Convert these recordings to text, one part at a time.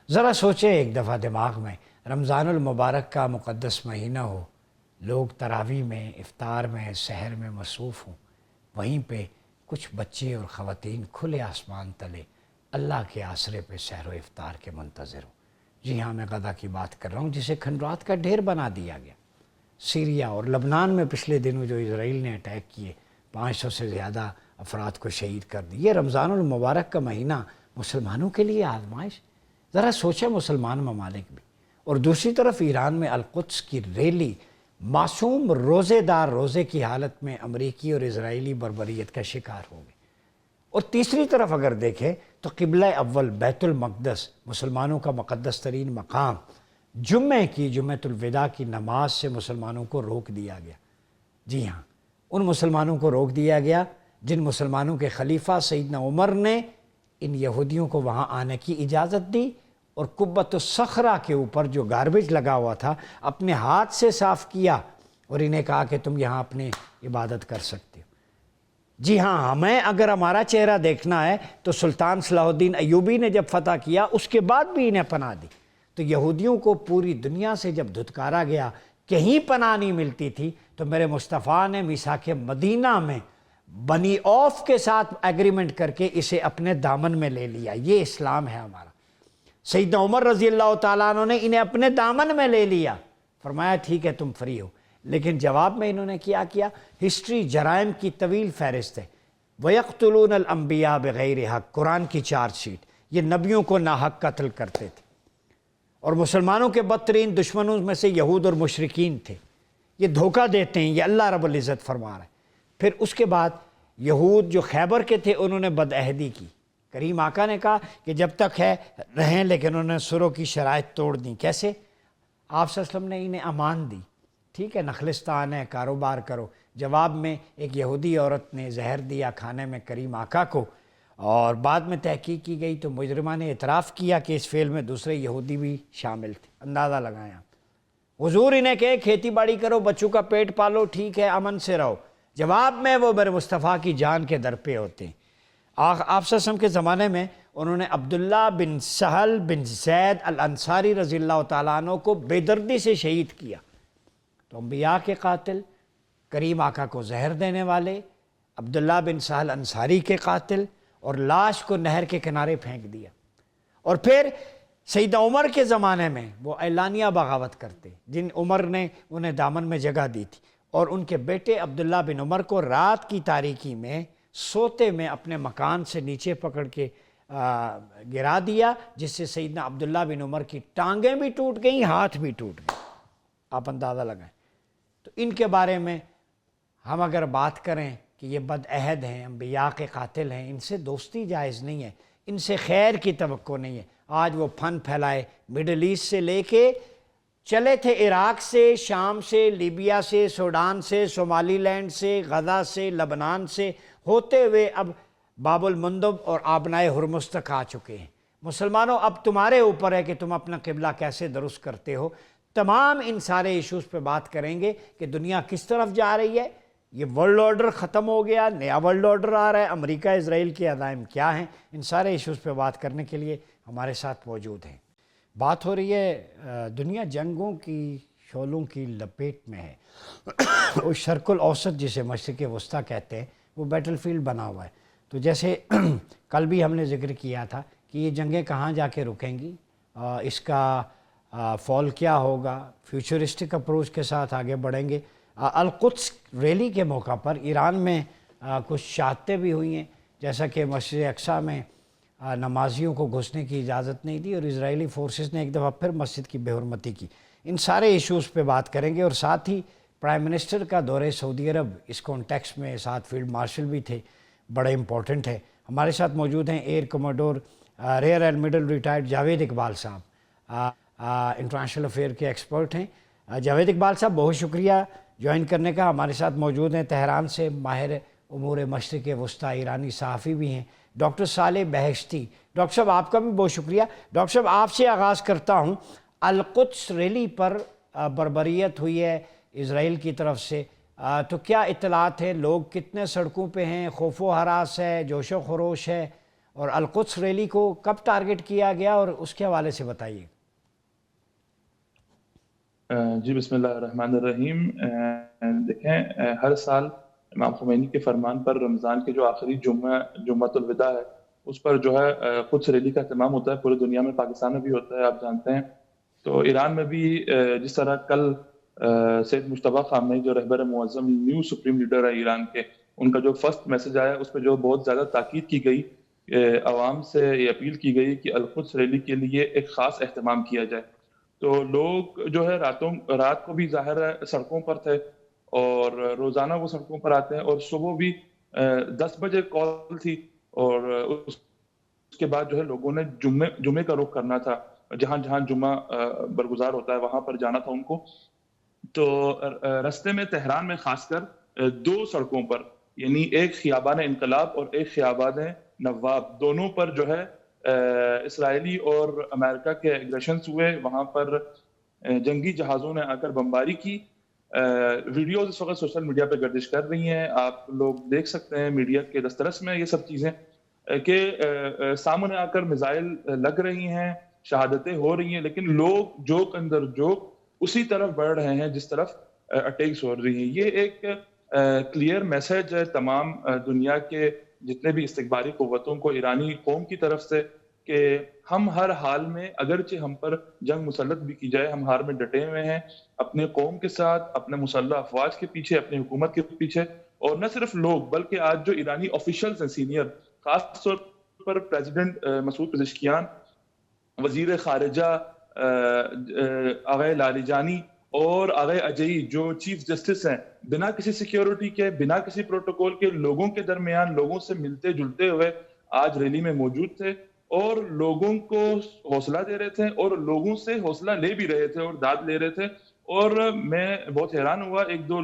ذرا سوچیں ایک دفعہ دماغ میں، رمضان المبارک کا مقدس مہینہ ہو، لوگ تراویح میں، افطار میں، سحر میں مصروف ہوں، وہیں پہ کچھ بچے اور خواتین کھلے آسمان تلے اللہ کے آسرے پہ سحر و افطار کے منتظر ہوں۔ جی ہاں، میں غدا کی بات کر رہا ہوں جسے کھنڈرات کا ڈھیر بنا دیا گیا۔ سیریا اور لبنان میں پچھلے دنوں جو اسرائیل نے اٹیک کیے، 500 سے زیادہ افراد کو شہید کر دی۔ یہ رمضان المبارک کا مہینہ مسلمانوں کے لیے آزمائش، ذرا سوچیں مسلمان ممالک بھی۔ اور دوسری طرف ایران میں القدس کی ریلی معصوم روزے دار روزے کی حالت میں امریکی اور اسرائیلی بربریت کا شکار ہو گئے۔ اور تیسری طرف اگر دیکھیں تو قبلہ اول بیت المقدس، مسلمانوں کا مقدس ترین مقام، جمعۃ الوداع کی نماز سے مسلمانوں کو روک دیا گیا۔ جی ہاں، ان مسلمانوں کو روک دیا گیا جن مسلمانوں کے خلیفہ سیدنا عمر نے ان یہودیوں کو وہاں آنے کی اجازت دی، اور قبۃ الصخرہ کے اوپر جو گاربیج لگا ہوا تھا اپنے ہاتھ سے صاف کیا اور انہیں کہا کہ تم یہاں اپنی عبادت کر سکتے ہو۔ جی ہاں، ہمیں اگر ہمارا چہرہ دیکھنا ہے تو سلطان صلاح الدین ایوبی نے جب فتح کیا اس کے بعد بھی انہیں پناہ دی، تو یہودیوں کو پوری دنیا سے جب دھتکارا گیا، کہیں پناہ نہیں ملتی تھی، تو میرے مصطفیٰ نے میثاق مدینہ میں بنی اوف کے ساتھ ایگریمنٹ کر کے اسے اپنے دامن میں لے لیا۔ یہ اسلام ہے ہمارا۔ سیدنا عمر رضی اللہ تعالیٰ عنہ نے انہیں اپنے دامن میں لے لیا، فرمایا ٹھیک ہے تم فری ہو، لیکن جواب میں انہوں نے کیا ہسٹری جرائم کی طویل فہرست ہے۔ وَيَقْتُلُونَ الْأَنْبِيَاءَ بِغَيْرِ حق، قرآن کی چارج شیٹ، یہ نبیوں کو ناحق قتل کرتے تھے، اور مسلمانوں کے بدترین دشمنوں میں سے یہود اور مشرکین تھے۔ یہ دھوکہ دیتے ہیں، یہ اللہ رب العزت فرما رہا ہے۔ پھر اس کے بعد یہود جو خیبر کے تھے انہوں نے بدعہدی کی، کریم آقا نے کہا کہ جب تک ہے رہیں، لیکن انہوں نے سروں کی شرائط توڑ دیں۔ کیسے؟ آپ صلی اللہ علیہ وسلم نے انہیں امان دی، ٹھیک ہے نخلستان ہے، کاروبار کرو۔ جواب میں ایک یہودی عورت نے زہر دیا کھانے میں کریم آقا کو، اور بعد میں تحقیق کی گئی تو مجرمہ نے اعتراف کیا کہ اس فعل میں دوسرے یہودی بھی شامل تھے۔ اندازہ لگائیں آپ، حضور انہیں کہے کھیتی باڑی کرو، بچوں کا پیٹ پالو، ٹھیک ہے امن سے رہو، جواب میں وہ میرے مصطفیٰ کی جان کے در پہ ہوتے ہیں۔ آپ صلی اللہ علیہ وسلم کے زمانے میں انہوں نے عبداللہ بن سہل بن زید الانصاری رضی اللہ تعالیٰ عنہ کو بے دردی سے شہید کیا۔ تو انبیاء کے قاتل، کریم آقا کو زہر دینے والے، عبداللہ بن سہل انصاری کے قاتل، اور لاش کو نہر کے کنارے پھینک دیا۔ اور پھر سیدنا عمر کے زمانے میں وہ اعلانیہ بغاوت کرتے جن عمر نے انہیں دامن میں جگہ دی تھی، اور ان کے بیٹے عبداللہ بن عمر کو رات کی تاریکی میں سوتے میں اپنے مکان سے نیچے پکڑ کے گرا دیا، جس سے سیدنا عبداللہ بن عمر کی ٹانگیں بھی ٹوٹ گئیں، ہاتھ بھی ٹوٹ گئے۔ آپ اندازہ لگائیں۔ تو ان کے بارے میں ہم اگر بات کریں کہ یہ بدعہد ہیں، انبیاء کے قاتل ہیں، ان سے دوستی جائز نہیں ہے، ان سے خیر کی توقع نہیں ہے۔ آج وہ پھن پھیلائے مڈل ایسٹ سے لے کے چلے تھے عراق سے، شام سے، لیبیا سے، سوڈان سے، صومالی لینڈ سے، غزہ سے، لبنان سے ہوتے ہوئے اب باب المندب اور آبنائے ہرمز تک آ چکے ہیں۔ مسلمانوں، اب تمہارے اوپر ہے کہ تم اپنا قبلہ کیسے درست کرتے ہو۔ تمام ان سارے ایشوز پہ بات کریں گے کہ دنیا کس طرف جا رہی ہے، یہ ورلڈ آرڈر ختم ہو گیا، نیا ورلڈ آرڈر آ رہا ہے، امریکہ اسرائیل کے عزائم کیا ہیں، ان سارے ایشوز پہ بات کرنے کے لیے ہمارے ساتھ موجود ہیں۔ بات ہو رہی ہے دنیا جنگوں کی شعلوں کی لپیٹ میں ہے۔ وہ شرق الاوسط جسے مشرق وسطیٰ کہتے ہیں، وہ بیٹل فیلڈ بنا ہوا ہے۔ تو جیسے کل بھی ہم نے ذکر کیا تھا کہ یہ جنگیں کہاں جا کے رکیں گی، اس کا فال کیا ہوگا، فیوچرسٹک اپروچ کے ساتھ آگے بڑھیں گے۔ القدس ریلی کے موقع پر ایران میں کچھ شہادتیں بھی ہوئی ہیں، جیسا کہ مسجد اقصیٰ میں نمازیوں کو گھسنے کی اجازت نہیں دی، اور اسرائیلی فورسز نے ایک دفعہ پھر مسجد کی بے حرمتی کی۔ ان سارے ایشوز پہ بات کریں گے، اور ساتھ ہی پرائم منسٹر کا دورہ سعودی عرب اس کانٹیکسٹ میں، ساتھ فیلڈ مارشل بھی تھے، بڑے امپورٹنٹ ہے۔ ہمارے ساتھ موجود ہیں air commodore rear admiral retired Javed Iqbal صاحب، انٹرنیشنل افیئر کے ایکسپرٹ ہیں۔ جاوید اقبال صاحب بہت شکریہ جوائن کرنے کا۔ ہمارے ساتھ موجود ہیں تہران سے ماہر امور مشرق وسطیٰ ایرانی صحافی بھی ہیں ڈاکٹر صالح بہشتی۔ ڈاکٹر صاحب آپ کا بھی بہت شکریہ۔ ڈاکٹر صاحب آپ سے آغاز کرتا ہوں، القدس ریلی پر بربریت ہوئی ہے اسرائیل کی طرف سے، تو کیا اطلاعات ہیں؟ لوگ کتنے سڑکوں پہ ہیں؟ خوف و ہراس ہے، جوش و خروش ہے، اور القدس ریلی کو کب ٹارگٹ کیا گیا اور اس کے حوالے سے بتائیے. جی بسم اللہ الرحمن الرحیم. دیکھیں ہر سال امام خمینی کے فرمان پر رمضان کے جو آخری جمعۃ الوداع ہے اس پر جو ہے قدس ریلی کا اہتمام ہوتا ہے. پوری دنیا میں، پاکستان میں بھی ہوتا ہے، آپ جانتے ہیں. تو ایران میں بھی جس طرح کل سید مجتبیٰ خامنئی جو رہبر معظم نیو سپریم لیڈر ہے ایران کے، ان کا جو فرسٹ میسج آیا اس پہ جو بہت زیادہ تاکید کی گئی، عوام سے یہ اپیل کی گئی کہ القدس ریلی کے لیے ایک خاص اہتمام کیا جائے. تو لوگ جو ہے رات کو بھی ظاہر ہے سڑکوں پر تھے، اور روزانہ وہ سڑکوں پر آتے ہیں. اور صبح بھی 10 بجے کال تھی، اور اس کے بعد جو ہے لوگوں نے جمعے کا رخ کرنا تھا، جہاں جہاں جمعہ برگزار ہوتا ہے وہاں پر جانا تھا ان کو. تو رستے میں تہران میں خاص کر 2 سڑکوں پر، یعنی ایک خیابان انقلاب اور ایک خیابان نواب، دونوں پر جو ہے اسرائیلی اور امریکہ کے ایگریشنز ہوئے. وہاں پر جنگی جہازوں نے آ کر بمباری کی. ویڈیوز اس وقت سوشل میڈیا پہ گردش کر رہی ہیں، آپ لوگ دیکھ سکتے ہیں میڈیا کے دسترس میں یہ سب چیزیں، کہ سامنے آ کر میزائل لگ رہی ہیں، شہادتیں ہو رہی ہیں، لیکن لوگ جوک اندر جوک اسی طرف بڑھ رہے ہیں جس طرف اٹیکس ہو رہی ہیں. یہ ایک کلیئر میسج ہے تمام دنیا کے جتنے بھی استکباری قوتوں کو، ایرانی قوم کی طرف سے، کہ ہم ہر حال میں، اگرچہ ہم پر جنگ مسلط بھی کی جائے، ہم ہار میں ڈٹے ہوئے ہیں اپنے قوم کے ساتھ، اپنے مسلح افواج کے پیچھے، اپنی حکومت کے پیچھے. اور نہ صرف لوگ بلکہ آج جو ایرانی آفیشلز ہیں سینئر، خاص طور پر پریزیڈنٹ مسعود پزشکیان، وزیر خارجہ آغا لاریجانی اور آغا اجئی جو چیف جسٹس ہیں، بنا کسی سیکیورٹی کے، بنا کسی پروٹوکول کے، لوگوں کے درمیان لوگوں سے ملتے جلتے ہوئے آج ریلی میں موجود تھے، اور لوگوں کو حوصلہ دے رہے تھے، اور لوگوں سے حوصلہ لے بھی رہے تھے اور داد لے رہے تھے. اور میں بہت حیران ہوا، 1-2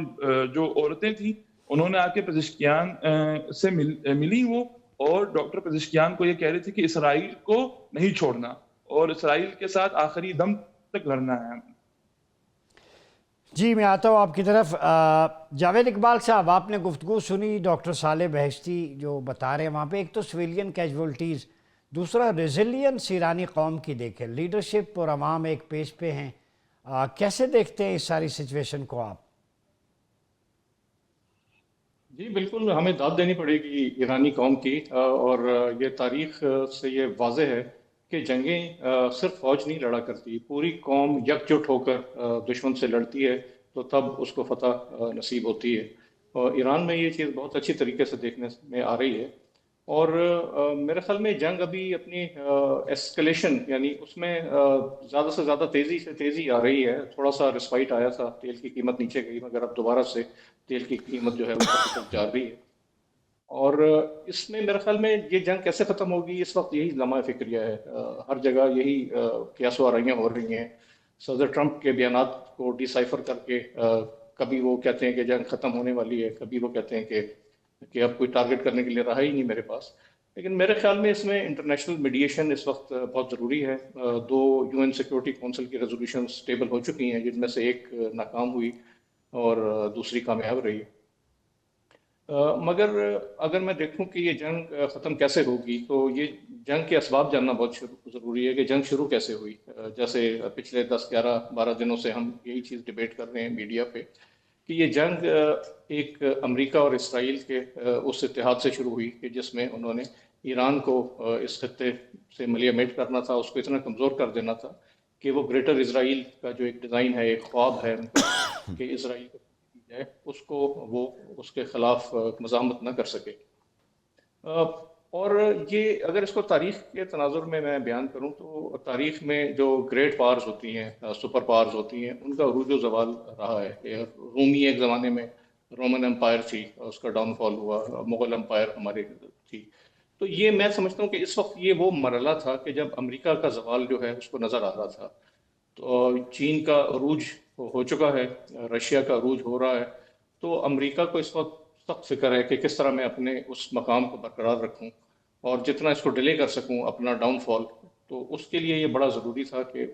جو عورتیں تھیں انہوں نے آ کے پزشکیان سے ملی، وہ اور ڈاکٹر پزشکیان کو یہ کہہ رہی تھی کہ اسرائیل کو نہیں چھوڑنا اور اسرائیل کے ساتھ آخری دم تک لڑنا ہے. جی میں آتا ہوں آپ کی طرف. جاوید اقبال صاحب، آپ نے گفتگو سنی ڈاکٹر صالح بہشتی جو بتا رہے ہیں وہاں پہ، ایک تو سویلین کیجولٹیز، دوسرا ریزیلینس ایرانی قوم کی دیکھیں، لیڈرشپ اور عوام ایک پیج پہ ہیں. کیسے دیکھتے ہیں اس ساری سچویشن کو آپ؟ جی بالکل، ہمیں داد دینی پڑے گی ایرانی قوم کی، اور یہ تاریخ سے یہ واضح ہے کہ جنگیں صرف فوج نہیں لڑا کرتی، پوری قوم یکجٹ ہو کر دشمن سے لڑتی ہے تو تب اس کو فتح نصیب ہوتی ہے. اور ایران میں یہ چیز بہت اچھی طریقے سے دیکھنے میں آ رہی ہے. اور میرے خیال میں جنگ ابھی اپنی ایسکلیشن، یعنی اس میں زیادہ سے زیادہ تیزی آ رہی ہے. تھوڑا سا رسپائٹ آیا تھا، تیل کی قیمت نیچے گئی، مگر اب دوبارہ سے تیل کی قیمت جو ہے اوپر کی طرف جا رہی ہے. اور اس میں میرے خیال میں یہ جنگ کیسے ختم ہوگی، اس وقت یہی لمحہ فکریہ ہے. ہر جگہ یہی قیاس و آرائیاں ہو رہی ہیں. صدر ٹرمپ کے بیانات کو ڈی سائفر کر کے کبھی وہ کہتے ہیں کہ جنگ ختم ہونے والی ہے، کبھی وہ کہتے ہیں کہ اب کوئی ٹارگٹ کرنے کے لیے رہا ہی نہیں میرے پاس. لیکن میرے خیال میں اس میں انٹرنیشنل میڈیشن اس وقت بہت ضروری ہے. 2 UN سیکورٹی کونسل کی ریزولوشن اسٹیبل ہو چکی ہیں، جن میں سے ایک ناکام ہوئی اور دوسری کامیاب رہی. مگر اگر میں دیکھوں کہ یہ جنگ ختم کیسے ہوگی تو یہ جنگ کے اسباب جاننا بہت ضروری ہے کہ جنگ شروع کیسے ہوئی. جیسے پچھلے 10-11-12 دنوں سے ہم یہی چیز ڈیبیٹ کر رہے ہیں میڈیا پہ کہ یہ جنگ ایک امریکہ اور اسرائیل کے اس اتحاد سے شروع ہوئی کہ جس میں انہوں نے ایران کو اس خطے سے ملیمیٹ کرنا تھا، اس کو اتنا کمزور کر دینا تھا کہ وہ گریٹر اسرائیل کا جو ایک ڈیزائن ہے، ایک خواب ہے ان کا کہ اسرائیل کو جائے، اس کو وہ اس کے خلاف مزاحمت نہ کر سکے. اور یہ اگر اس کو تاریخ کے تناظر میں بیان کروں تو تاریخ میں جو گریٹ پاورز ہوتی ہیں، سپر پاورز ہوتی ہیں، ان کا عروج و زوال رہا ہے. رومی ایک زمانے میں رومن امپائر تھی، اس کا ڈاؤن فال ہوا. مغل امپائر ہماری تھی. تو یہ میں سمجھتا ہوں کہ اس وقت یہ وہ مرحلہ تھا کہ جب امریکہ کا زوال جو ہے اس کو نظر آ رہا تھا. تو چین کا عروج ہو چکا ہے، رشیا کا عروج ہو رہا ہے. تو امریکہ کو اس وقت سخت فکر ہے کہ کس طرح میں اپنے اس مقام کو برقرار رکھوں اور جتنا اس کو ڈیلے کر سکوں اپنا ڈاؤن فال. تو اس کے لیے یہ بڑا ضروری تھا کہ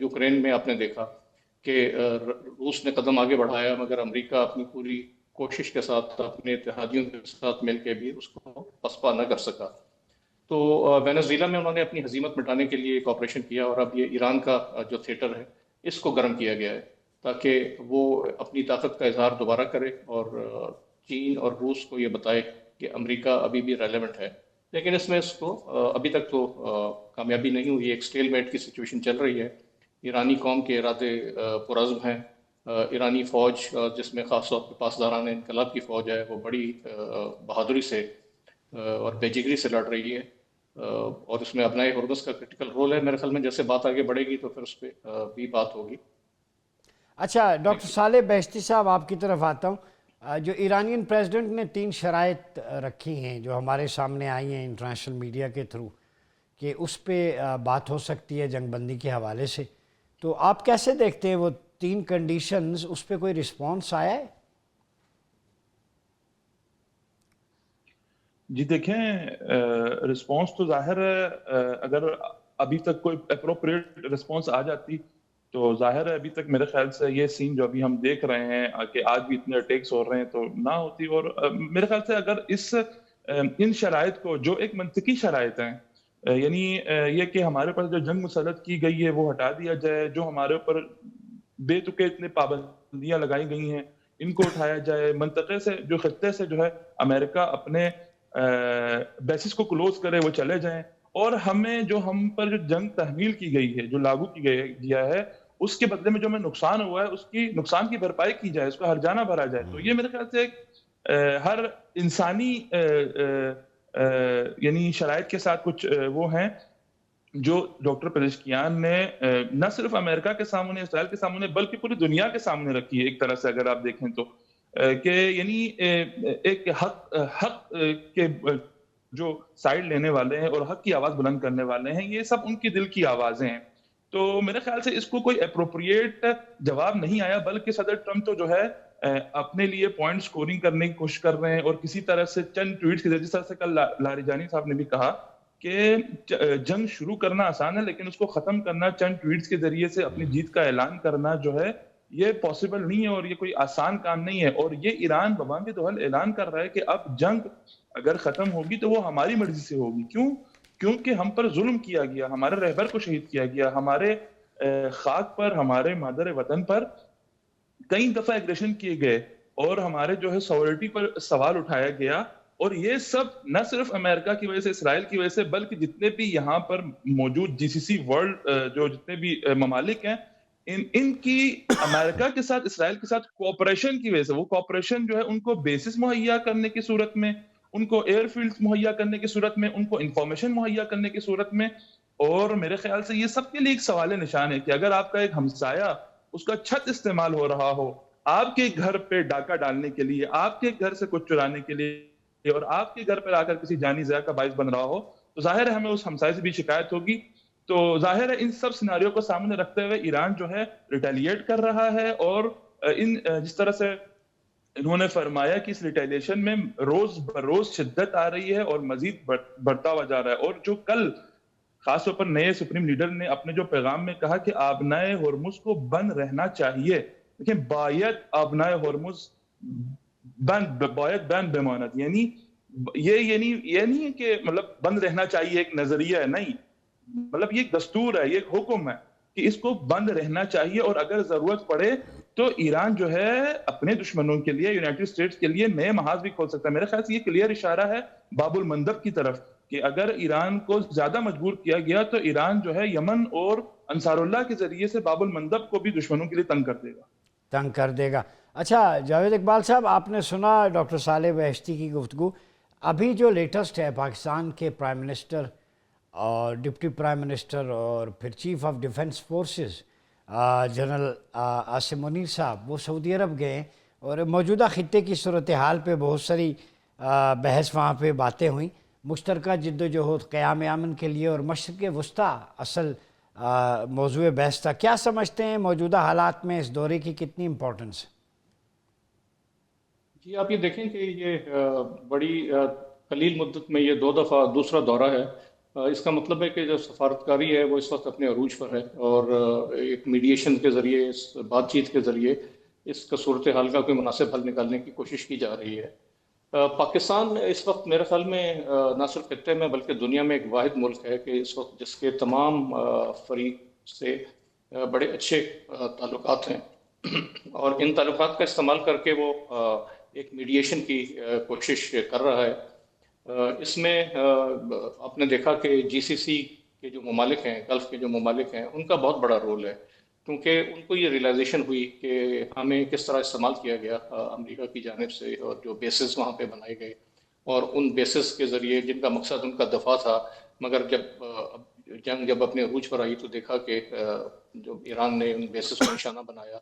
یوکرین میں آپ نے دیکھا کہ روس نے قدم آگے بڑھایا، مگر امریکہ اپنی پوری کوشش کے ساتھ اپنے اتحادیوں کے ساتھ مل کے بھی اس کو پسپا نہ کر سکا. تو وینزویلا میں انہوں نے اپنی ہزیمت مٹانے کے لیے ایک آپریشن کیا، اور اب یہ ایران کا جو تھیٹر ہے اس کو گرم کیا گیا ہے تاکہ وہ اپنی طاقت کا اظہار دوبارہ کرے اور چین اور روس کو یہ بتائے کہ امریکہ ابھی بھی ریلیونٹ ہے۔ لیکن اس کو ابھی تک تو کامیابی نہیں ہوئی، ایک سٹیل میٹ کی سچویشن چل رہی ہے۔ ایرانی قوم کے ارادے پرعزم ہیں۔ ایرانی فوج جس میں خاص طور پہ پاسداران انقلاب کی فوج ہے، وہ بڑی بہادری سے اور بے جگری سے لڑ رہی ہے، اور اس میں ابنائے ہرمز کا کرٹیکل رول ہے۔ میرے خیال میں جیسے بات آگے بڑھے گی تو پھر اس پہ بھی بات ہوگی۔ اچھا ڈاکٹر صالح بہشتی صاحب، آپ کی طرف آتا ہوں۔ جو ایرانین پریزیڈنٹ نے 3 شرائط رکھی ہیں جو ہمارے سامنے آئی ہیں انٹرنیشنل میڈیا کے تھرو کہ اس پہ بات ہو سکتی ہے جنگ بندی کے حوالے سے، تو آپ کیسے دیکھتے ہیں وہ 3 کنڈیشنز؟ اس پہ کوئی رسپانس آیا ہے؟ جی دیکھیں، رسپانس تو ظاہر ہے اگر ابھی تک کوئی اپروپریٹ رسپانس آ جاتی تو ظاہر ہے ابھی تک میرے خیال سے یہ سین جو ابھی ہم دیکھ رہے ہیں کہ آج بھی اتنے اٹیکس ہو رہے ہیں تو نہ ہوتی۔ اور میرے خیال سے اگر ان شرائط کو، جو ایک منطقی شرائط ہیں، یعنی یہ کہ ہمارے پاس جو جنگ مسلط کی گئی ہے وہ ہٹا دیا جائے، جو ہمارے اوپر بے تکے اتنے پابندیاں لگائی گئی ہیں ان کو اٹھایا جائے، منطقے سے جو خطے سے جو ہے امریکہ اپنے بیسس کو کلوز کرے، وہ چلے جائیں، اور ہمیں جو ہم پر جو جنگ تحمیل کی گئی ہے، جو لاگو گیا ہے، اس کے بدلے میں جو ہمیں نقصان ہوا ہے اس کی نقصان کی بھرپائی کی جائے، اس کا ہرجانہ بھرا جائے۔ تو یہ میرے خیال سے ہر انسانی یعنی شرائط کے ساتھ کچھ وہ ہیں جو ڈاکٹر پزشکیان نے نہ صرف امریکہ کے سامنے، اسرائیل کے سامنے، بلکہ پوری دنیا کے سامنے رکھی ہے۔ ایک طرح سے اگر آپ دیکھیں تو کہ یعنی ایک حق کے جو سائیڈ لینے والے ہیں اور حق کی آواز بلند کرنے والے ہیں، یہ سب ان کی دل کی آوازیں ہیں۔ تو میرے خیال سے اس کو کوئی اپروپریٹ جواب نہیں آیا، بلکہ صدر ٹرمپ تو جو ہے اپنے لیے پوائنٹ سکورنگ کرنے کی کوشش کر رہے ہیں، اور کسی طرح سے چند ٹویٹس کے ذریعے، جس طرح سے کل لاریجانی صاحب نے بھی کہا کہ جنگ شروع کرنا آسان ہے لیکن اس کو ختم کرنا چند ٹویٹس کے ذریعے سے اپنی جیت کا اعلان کرنا جو ہے یہ پاسبل نہیں ہے، اور یہ کوئی آسان کام نہیں ہے۔ اور یہ ایران بوانگ دہل اعلان کر رہا ہے کہ اب جنگ اگر ختم ہوگی تو وہ ہماری مرضی سے ہوگی۔ کیونکہ ہم پر ظلم کیا گیا، ہمارے رہبر کو شہید کیا گیا، ہمارے خاک پر، ہمارے مادر وطن پر کئی دفعہ ایگریشن کیے گئے، اور ہمارے جو ہے سوورٹی پر سوال اٹھایا گیا۔ اور یہ سب نہ صرف امریکہ کی وجہ سے، اسرائیل کی وجہ سے، بلکہ جتنے بھی یہاں پر موجود جی سی سی ورلڈ جو جتنے بھی ممالک ہیں، ان کی امریکہ کے ساتھ، اسرائیل کے ساتھ کوآپریشن کی وجہ سے، وہ کوآپریشن جو ہے ان کو بیسس مہیا کرنے کی صورت میں، ان کو ایئر فیلڈز مہیا کرنے کی صورت میں، ان کو انفارمیشن مہیا کرنے کی صورت میں۔ اور میرے خیال سے یہ سب کے لیے ایک سوال نشان ہے کہ اگر آپ کا ایک ہمسایہ، اس کا چھت استعمال ہو رہا ہو آپ کے گھر پہ ڈاکہ ڈالنے کے لیے، آپ کے گھر سے کچھ چرانے کے لیے، اور آپ کے گھر پر آ کر کسی جانی ضیاع کا باعث بن رہا ہو، تو ظاہر ہے ہمیں اس ہمسائے سے بھی شکایت ہوگی۔ تو ظاہر ہے ان سب سیناریو کو سامنے رکھتے ہوئے ایران جو ہے ریٹیلیٹ کر رہا ہے، اور جس طرح سے انہوں نے فرمایا کہ اس ریٹیلیشن میں روز بروز شدت آ رہی ہے اور مزید بڑھتا ہوا جا رہا ہے۔ اور جو کل خاص طور پر نئے سپریم لیڈر نے اپنے جو پیغام میں کہا کہ آبنائے ہرمز کو بند رہنا چاہیے، لیکن باید آبنائے ہرمز باید بند بماند، یعنی یہ نہیں ہے کہ مطلب بند رہنا چاہیے ایک نظریہ ہے، نہیں، مطلب یہ ایک دستور ہے، یہ ایک حکم ہے کہ اس کو بند رہنا چاہیے، اور اگر ضرورت پڑے تو ایران جو ہے اپنے دشمنوں کے لیے، یونائٹڈ اسٹیٹس کے لیے نئے محاذ بھی کھول سکتا ہے۔ میرے خیال سے یہ کلیئر اشارہ ہے باب المندب کی طرف کہ اگر ایران کو زیادہ مجبور کیا گیا تو ایران جو ہے یمن اور انصار اللہ کے ذریعے سے باب المندب کو بھی دشمنوں کے لیے تنگ کر دے گا۔ اچھا جاوید اقبال صاحب، آپ نے سنا ڈاکٹر صالح بہشتی کی گفتگو۔ ابھی جو لیٹسٹ ہے، پاکستان کے پرائم منسٹر اور ڈپٹی پرائم منسٹر اور پھر chief of defence forces general Asim Munir صاحب، وہ سعودی عرب گئے، اور موجودہ خطے کی صورتحال پہ بہت ساری بحث وہاں پہ باتیں ہوئیں۔ مشترکہ جد و جہد قیام امن کے لیے اور مشرق وسطیٰ اصل موضوع بحث تھا۔ کیا سمجھتے ہیں موجودہ حالات میں اس دورے کی کتنی امپورٹنس ہے؟ جی آپ یہ دیکھیں کہ یہ بڑی قلیل مدت میں یہ 2 دفعہ دوسرا دورہ ہے۔ اس کا مطلب ہے کہ جو سفارتکاری ہے وہ اس وقت اپنے عروج پر ہے، اور ایک میڈیشن کے ذریعے، اس بات چیت کے ذریعے اس کا صورتحال کا کوئی مناسب حل نکالنے کی کوشش کی جا رہی ہے۔ پاکستان اس وقت میرے خیال میں نہ صرف خطے میں بلکہ دنیا میں ایک واحد ملک ہے کہ اس وقت جس کے تمام فریق سے بڑے اچھے تعلقات ہیں اور ان تعلقات کا استعمال کر کے وہ ایک میڈیشن کی کوشش کر رہا ہے۔ اس میں آپ نے دیکھا کہ جی سی سی کے جو ممالک ہیں، گلف کے جو ممالک ہیں، ان کا بہت بڑا رول ہے، کیونکہ ان کو یہ ریئلائزیشن ہوئی کہ ہمیں کس طرح استعمال کیا گیا امریکا کی جانب سے، اور جو بیسز وہاں پہ بنائے گئے اور ان بیسز کے ذریعے جن کا مقصد ان کا دفاع تھا، مگر جب اپنے عروج پر آئی تو دیکھا کہ جو ایران نے ان بیسز کو نشانہ بنایا،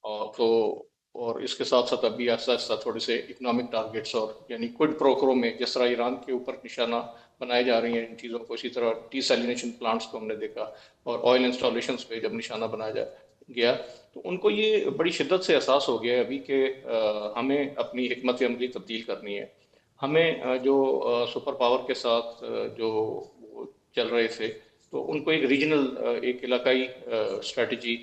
اور اس کے ساتھ ساتھ ابھی آہستہ آہستہ تھوڑے سے اکنامک ٹارگیٹس اور یعنی کوئڈ پرو کوو میں جس طرح ایران کے اوپر نشانہ بنائے جا رہی ہیں ان چیزوں کو، اسی طرح ڈی سیلینیشن پلانٹس کو ہم نے دیکھا، اور آئل انسٹالیشنز پہ جب نشانہ بنایا گیا تو ان کو یہ بڑی شدت سے احساس ہو گیا ہے ابھی کہ ہمیں اپنی حکمت عملی تبدیل کرنی ہے۔ ہمیں جو سپر پاور کے ساتھ جو چل رہے تھے تو ان کو ایک ریجنل، ایک علاقائی اسٹریٹجی،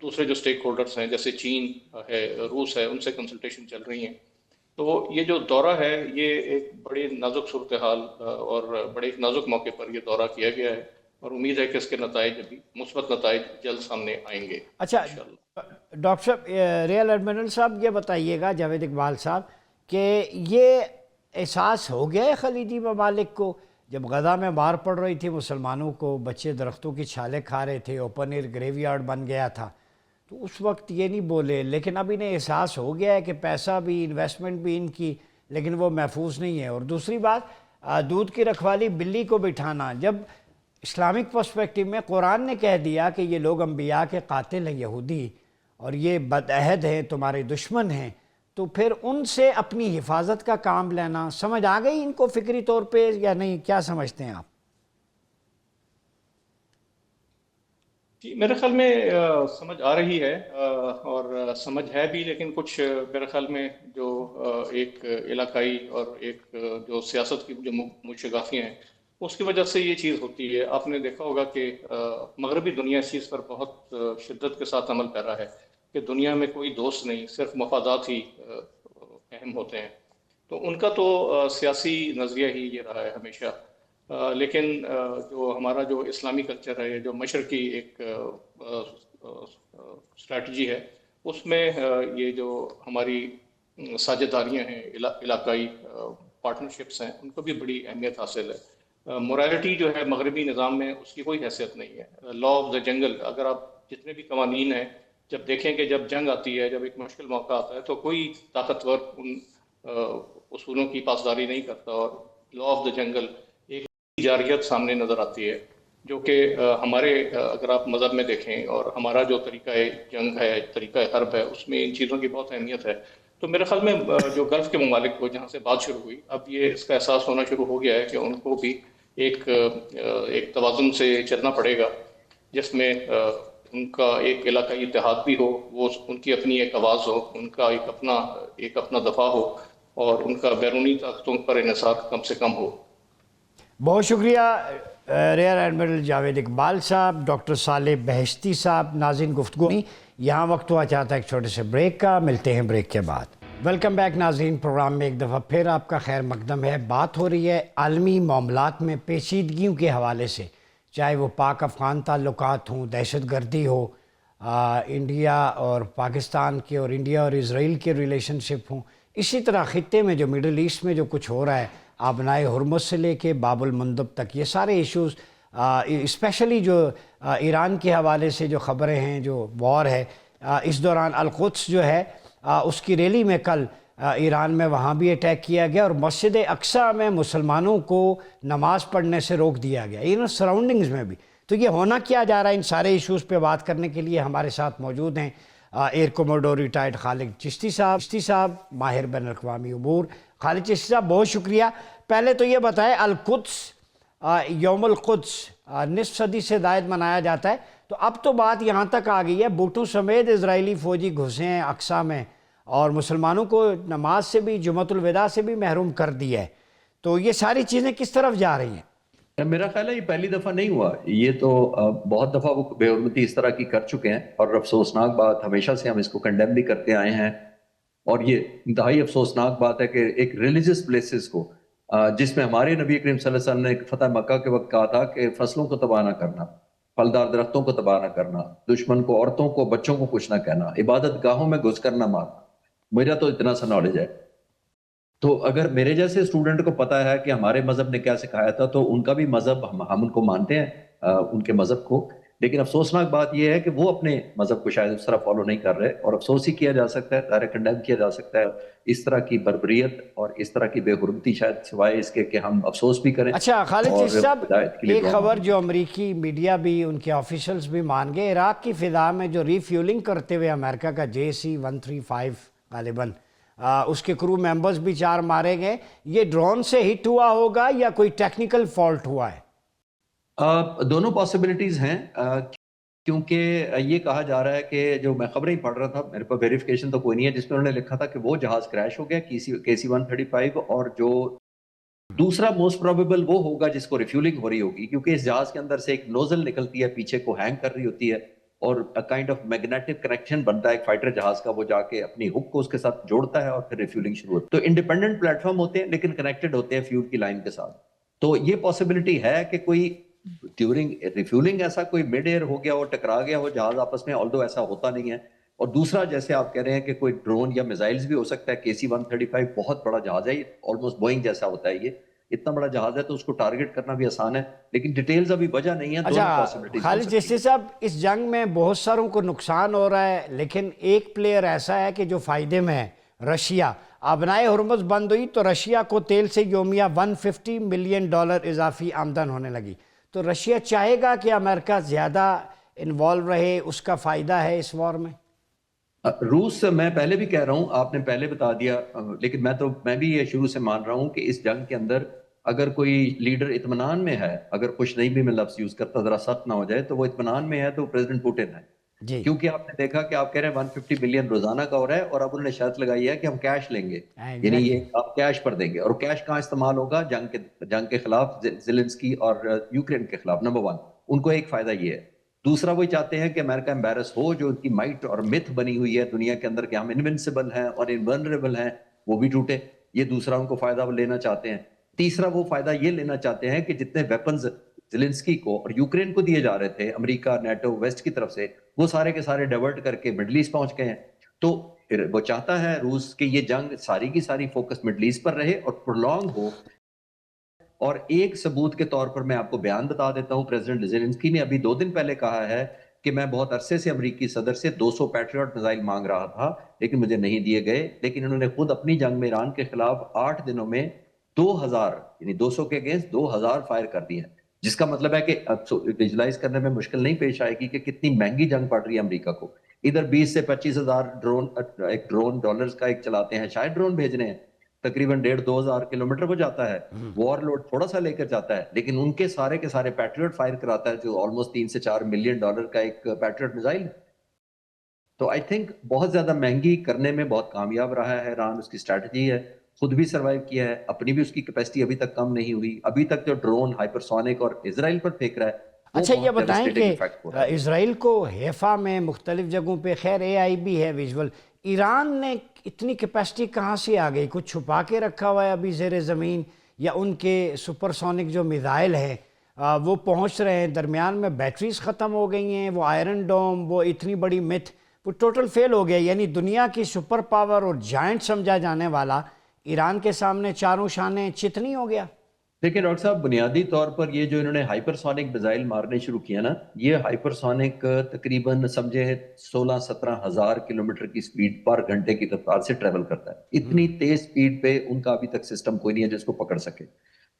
دوسرے جو سٹیک ہولڈرز ہیں جیسے چین ہے، روس ہے، ان سے کنسلٹیشن چل رہی ہیں۔ تو یہ جو دورہ ہے یہ ایک بڑے نازک صورتحال اور بڑے ایک نازک موقع پر یہ دورہ کیا گیا ہے، اور امید ہے کہ اس کے نتائج بھی مثبت نتائج جلد سامنے آئیں گے اچھا انشاءاللہ۔ ڈاکٹر صاحب، ریئر ایڈمرل صاحب یہ بتائیے گا، جاوید اقبال صاحب، کہ یہ احساس ہو گیا ہے خلیجی ممالک کو؟ جب غزہ میں مار پڑ رہی تھی مسلمانوں کو، بچے درختوں کی چھالیں کھا رہے تھے، اوپن ایئر گریو یارڈ بن گیا تھا، تو اس وقت یہ نہیں بولے، لیکن اب انہیں احساس ہو گیا ہے کہ پیسہ بھی، انویسٹمنٹ بھی ان کی، لیکن وہ محفوظ نہیں ہے۔ اور دوسری بات، دودھ کی رکھوالی بلی کو بٹھانا، جب اسلامک پرسپیکٹو میں قرآن نے کہہ دیا کہ یہ لوگ انبیاء کے قاتل ہیں یہودی، اور یہ بدعہد ہیں، تمہارے دشمن ہیں، تو پھر ان سے اپنی حفاظت کا کام لینا، سمجھ آ گئی ان کو فکری طور پہ یا نہیں؟ کیا سمجھتے ہیں آپ؟ جی میرے خیال میں سمجھ آ رہی ہے، اور سمجھ ہے بھی، لیکن کچھ میرے خیال میں جو ایک علاقائی اور ایک جو سیاست کی جو مشگافیاں ہیں اس کی وجہ سے یہ چیز ہوتی ہے۔ آپ نے دیکھا ہوگا کہ مغربی دنیا اس چیز پر بہت شدت کے ساتھ عمل کر رہا ہے کہ دنیا میں کوئی دوست نہیں، صرف مفادات ہی اہم ہوتے ہیں۔ تو ان کا تو سیاسی نظریہ ہی یہ رہا ہے ہمیشہ، لیکن جو ہمارا جو اسلامی کلچر ہے، جو مشرقی ایک اسٹریٹجی ہے، اس میں یہ جو ہماری ساجھیداریاں ہیں، علاقائی پارٹنرشپس ہیں، ان کو بھی بڑی اہمیت حاصل ہے۔ مورالٹی جو ہے مغربی نظام میں اس کی کوئی حیثیت نہیں ہے۔ لا آف دا جنگل، اگر آپ جتنے بھی قوانین ہیں جب دیکھیں کہ جب جنگ آتی ہے، جب ایک مشکل موقع آتا ہے تو کوئی طاقتور ان اصولوں کی پاسداری نہیں کرتا، اور لا آف دا جنگل ایک جارحیت سامنے نظر آتی ہے، جو کہ ہمارے اگر آپ مذہب میں دیکھیں اور ہمارا جو طریقہ جنگ ہے، طریقہ حرب ہے، اس میں ان چیزوں کی بہت اہمیت ہے۔ تو میرے خیال میں جو گلف کے ممالک کو جہاں سے بات شروع ہوئی، اب یہ اس کا احساس ہونا شروع ہو گیا ہے کہ ان کو بھی ایک توازن سے چلنا پڑے گا، جس میں ان کا ایک علاقائی اتحاد بھی ہو، وہ ان کی اپنی ایک آواز ہو، ان کا ایک اپنا دفاع ہو، اور ان کا بیرونی طاقتوں پر انحصار کم سے کم ہو۔ بہت شکریہ ریئر ایڈمرل جاوید اقبال صاحب، ڈاکٹر صالح بہشتی صاحب۔ ناظرین، گفتگو یہاں وقت ہوا چاہتا ہے ایک چھوٹے سے بریک کا، ملتے ہیں بریک کے بعد۔ ویلکم بیک ناظرین، پروگرام میں ایک دفعہ پھر آپ کا خیر مقدم ہے۔ بات ہو رہی ہے عالمی معاملات میں پیچیدگیوں کے حوالے سے، چاہے وہ پاک افغان تعلقات ہوں، دہشت گردی ہو، انڈیا اور پاکستان کے، اور انڈیا اور اسرائیل کے ریلیشن شپ ہوں، اسی طرح خطے میں جو مڈل ایسٹ میں جو کچھ ہو رہا ہے، آبنائے ہرمز سے لے کے باب المندب تک، یہ سارے ایشوز، اسپیشلی جو ایران کے حوالے سے جو خبریں ہیں، جو وار ہے، اس دوران القدس جو ہے اس کی ریلی میں کل ایران میں وہاں بھی اٹیک کیا گیا، اور مسجد اقصیٰ میں مسلمانوں کو نماز پڑھنے سے روک دیا گیا، سراؤنڈنگز میں بھی۔ تو یہ ہونا کیا جا رہا ہے، ان سارے ایشوز پہ بات کرنے کے لیے ہمارے ساتھ موجود ہیں ایئر کوموڈور ریٹائرڈ خالد چشتی صاحب، ماہر بین الاقوامی امور۔ خالد چشتی صاحب، بہت شکریہ۔ پہلے تو یہ بتائیں، القدس، یوم القدس نصف صدی سے زائد منایا جاتا ہے، تو اب تو بات یہاں تک آ گئی ہے، بوٹوں سمیت اسرائیلی فوجی گھسے ہیں اقصیٰ میں، اور مسلمانوں کو نماز سے بھی، جمعۃ الوداع سے بھی محروم کر دیا ہے۔ تو یہ ساری چیزیں کس طرف جا رہی ہیں؟ میرا خیال ہے یہ پہلی دفعہ نہیں ہوا، یہ تو بہت دفعہ وہ بے حرمتی اس طرح کی کر چکے ہیں، اور افسوسناک بات، ہمیشہ سے ہم اس کو کنڈیم بھی کرتے آئے ہیں۔ اور یہ انتہائی افسوسناک بات ہے کہ ایک ریلیجس پلیسز کو جس میں ہمارے نبی کریم صلی اللہ علیہ وسلم نے فتح مکہ کے وقت کہا تھا کہ فصلوں کو تباہ نہ کرنا، پھلدار درختوں کو تباہ نہ کرنا، دشمن کو، عورتوں کو، بچوں کو کچھ نہ کہنا، عبادت گاہوں میں گھس کر نہ مارنا. میرا تو اتنا سا نالج ہے. تو اگر میرے جیسے اسٹوڈنٹ کو پتا ہے کہ ہمارے مذہب نے کیا سکھایا تھا تو ان کا بھی مذہب ہم ان کو مانتے ہیں، ان کے مذہب کو. لیکن افسوسناک بات یہ ہے کہ وہ اپنے مذہب کو شاید اس طرح فالو نہیں کر رہے، اور افسوس ہی کیا جا سکتا ہے، ظاہر کنڈیم کیا جا سکتا ہے اس طرح کی بربریت اور اس طرح کی بے حرمتی، شاید سوائے اس کے کہ ہم افسوس بھی کریں. اچھا خالد اور چشتی صاحب، ہدایت کے لیے ایک دعا خبر مانگیں. جو امریکی میڈیا بھی، ان کے آفیشلز بھی مان گئے، عراق کی فضا میں جو ری فیولنگ کرتے ہوئے امریکہ کا JC-135 غالباً اس کے کرو ممبرز بھی 4 مارے گئے، یہ ڈرون سے ہٹ ہوا ہوگا یا کوئی ٹیکنیکل فالٹ ہوا ہے؟ دونوں پاسبلٹیز ہیں، کیونکہ یہ کہا جا رہا ہے کہ جو میں خبریں ہی پڑھ رہا تھا، میرے پاس ویریفیکیشن تو کوئی نہیں ہے، جس میں انہوں نے لکھا تھا کہ وہ جہاز کریش ہو گیا KC-135، اور جو دوسرا موسٹ پروبیبل وہ ہوگا جس کو ریفیولنگ ہو رہی ہوگی، کیونکہ اس جہاز کے اندر سے ایک نوزل نکلتی ہے، پیچھے کو ہینگ کر رہی ہوتی ہے، اور کائنڈ آف میگنیٹک کنیکشن بنتا ہے ایک فائٹر جہاز کا، وہ جا کے اپنی ہک کو اس کے ساتھ جوڑتا ہے اور پھر ریفیولنگ شروع ہوتی ہے. تو انڈیپینڈنٹ پلیٹ فارم ہوتے ہیں لیکن کنیکٹڈ ہوتے ہیں فیول کی لائن کے ساتھ. تو یہ پاسبلٹی ہے کہ کوئی ڈیورنگ ریفیولنگ ایسا کوئی مڈ ایئر ہو گیا ہو، ٹکرا گیا ہو جہاز آپس میں، آلدو ایسا ہوتا نہیں ہے. اور دوسرا جیسے آپ کہہ رہے ہیں کہ کوئی ڈرون یا میزائلز بھی ہو سکتا ہے. KC-135 بہت بڑا جہاز ہے، یہ آلموسٹ بوئنگ جیسا ہوتا ہے، یہ اتنا بڑا جہاز ہے تو اس کو ٹارگٹ کرنا بھی آسان ہے، لیکن ڈیٹیلز ابھی وجہ نہیں ہے. دونوں اچھا پاسبلٹیز ہو خالد سکتی چشتی ہیں. صاحب، اس جنگ میں بہت ساروں کو نقصان ہو رہا ہے، لیکن ایک پلیئر ایسا ہے کہ جو فائدے میں ہے، رشیا. آبنائے ہرمز بند ہوئی تو رشیا کو تیل سے یومیہ $150 ملین اضافی آمدن ہونے لگی. تو رشیا چاہے گا کہ امریکہ زیادہ انوالو رہے، اس کا فائدہ ہے اس وار میں؟ روس، میں پہلے بھی کہہ رہا ہوں، آپ نے پہلے بتا دیا، لیکن میں بھی یہ شروع سے مان رہا ہوں کہ اس جنگ کے اندر اگر کوئی لیڈر اطمینان میں ہے، اگر خوش نہیں بھی میں لفظ یوز کرتا ذرا سخت نہ ہو جائے، تو وہ اطمینان میں ہے تو پریزیڈنٹ پوٹن ہے. جی کیونکہ آپ نے دیکھا کہ آپ کہہ رہے ہیں 150 ملین روزانہ کا ہو رہا ہے، اور اب انہوں نے شرط لگائی ہے کہ ہم کیش لیں گے، یعنی ایگزیکٹلی. یہ آپ کیش پر دیں گے. اور کیش کہاں استعمال ہوگا؟ جنگ کے خلاف، زیلنسکی اور یوکرین کے خلاف. نمبر 1 ان کو ایک فائدہ یہ ہے. دوسرا وہ چاہتے ہیں کہ امریکہ امبیرس ہو، جو ان کی مائٹ اور متھ بنی ہوئی ہے دنیا کے اندر کہ ہم انوینسیبل ہیں اور انولنریبل ہیں، وہ بھی ٹوٹے. یہ دوسرا ان کو فائدہ لینا چاہتے ہیں. تیسرا وہ فائدہ یہ لینا چاہتے ہیں کہ جتنے ویپنز زیلنسکی کو اور یوکرین کو دیے جا رہے تھے امریکہ، نیٹو، ویسٹ کی طرف سے، وہ سارے کے سارے ڈائیورٹ کر کے مڈل ایسٹ پہنچ گئے ہیں. تو وہ چاہتا ہے روس کہ یہ جنگ ساری کی ساری فوکس مڈل ایسٹ پر رہے اور پرولونگ ہو. اور ایک ثبوت کے طور پر میں آپ کو بیان بتا دیتا ہوں. پریزیڈنٹ زیلنسکی نے ابھی 2 دن پہلے کہا ہے کہ میں بہت عرصے سے امریکی صدر سے 200 پیٹریوٹ میزائل مانگ رہا تھا لیکن مجھے نہیں دیے گئے. لیکن انہوں نے خود اپنی جنگ میں ایران کے خلاف 8 دنوں میں 2000، یعنی 200 کے اگینسٹ 2000 فائر کر دی ہے. جس کا مطلب ہے کہ ویژوائز کرنے میں مشکل نہیں پیش آئے گی کہ کتنی مہنگی جنگ پڑ رہی ہے امریکہ کو. ادھر 20 سے 25 ہزار ایک ڈرون ڈالرز کا ایک چلاتے ہیں، شاید ڈرون بھیجنے ہیں، تقریباً 1.5-2 ہزار کلومیٹر وہ جاتا ہے، وار لوڈ تھوڑا سا لے کر جاتا ہے، لیکن ان کے سارے پیٹریوٹ فائر کراتا ہے، جو آلموسٹ $3 سے $4 ملین کا ایک پیٹریوٹ میزائل. تو آئی تھنک بہت زیادہ مہنگی کرنے میں بہت کامیاب رہا ہے ایران، اس کی اسٹریٹجی ہے، خود بھی سروائیو کیا ہے، اپنی بھی اس کی کیپیسٹی ابھی تک کم نہیں ہوئی. ابھی تک جو ڈرون ہائپرسونک اور اسرائیل پر پھینک رہا ہے وہ اچھا یہ بہت بتائیں ڈیوسٹیٹنگ کہ ایفیکٹ ہو رہا ہے. اسرائیل کو حیفا میں مختلف جگہوں پہ، خیر AI بھی ہے ویژول، ایران نے اتنی کیپیسٹی کہاں سے آ گئی؟ کچھ چھپا کے رکھا ہوا ہے ابھی زیر زمین، یا ان کے سپر سونک جو میزائل ہیں وہ پہنچ رہے ہیں؟ درمیان میں بیٹریز ختم ہو گئی ہیں، وہ آئرن ڈوم، وہ اتنی بڑی متھ، وہ ٹوٹل فیل ہو گیا. یعنی دنیا کی سپر پاور اور جائنٹ سمجھا جانے والا ایران کے سامنے چاروں شانے چت نہیں ہو گیا. دیکھیں ڈاکٹر صاحب، بنیادی طور پر یہ جو انہوں نے ہائپرسونک میزائل مارنے شروع کیا نا، یہ ہائپرسونک تقریباً سمجھے 16-17 ہزار کلومیٹر کی سپیڈ پر گھنٹے کی رفتار سے ٹریول کرتا ہے. اتنی تیز سپیڈ پہ ان کا ابھی تک سسٹم کوئی نہیں ہے جس کو پکڑ سکے.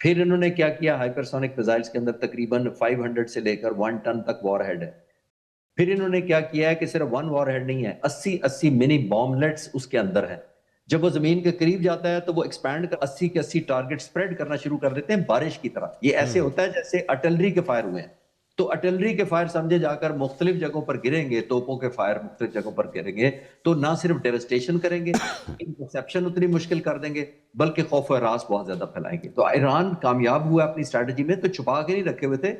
پھر انہوں نے کیا کیا، ہائپرسونک میزائلز کے اندر تقریباً 500 سے لے کر 1 ٹن تک وار ہیڈ ہے. پھر انہوں نے کیا کیا ہے کہ صرف 1 وار ہیڈ نہیں ہے، 80 منی باملیٹس اس کے اندر ہیں. جب وہ زمین کے قریب جاتا ہے تو وہ ایکسپینڈ کر 80 کے 80 ٹارگٹ سپریڈ کرنا شروع کر دیتے ہیں بارش کی طرح. یہ ایسے ہوتا ہے جیسے ارٹلری کے فائر ہوئے ہیں. تو ارٹلری کے فائر سمجھے جا کر مختلف جگہوں پر گریں گے، توپوں کے فائر مختلف جگہوں پر گریں گے، تو نہ صرف ڈیوسٹیشن کریں گے، انٹرسیپشن اتنی مشکل کر دیں گے، بلکہ خوف و ہراس بہت زیادہ پھیلائیں گے. تو ایران کامیاب ہوا اپنی اسٹریٹجی میں. تو چھپا کے نہیں رکھے ہوئے تھے.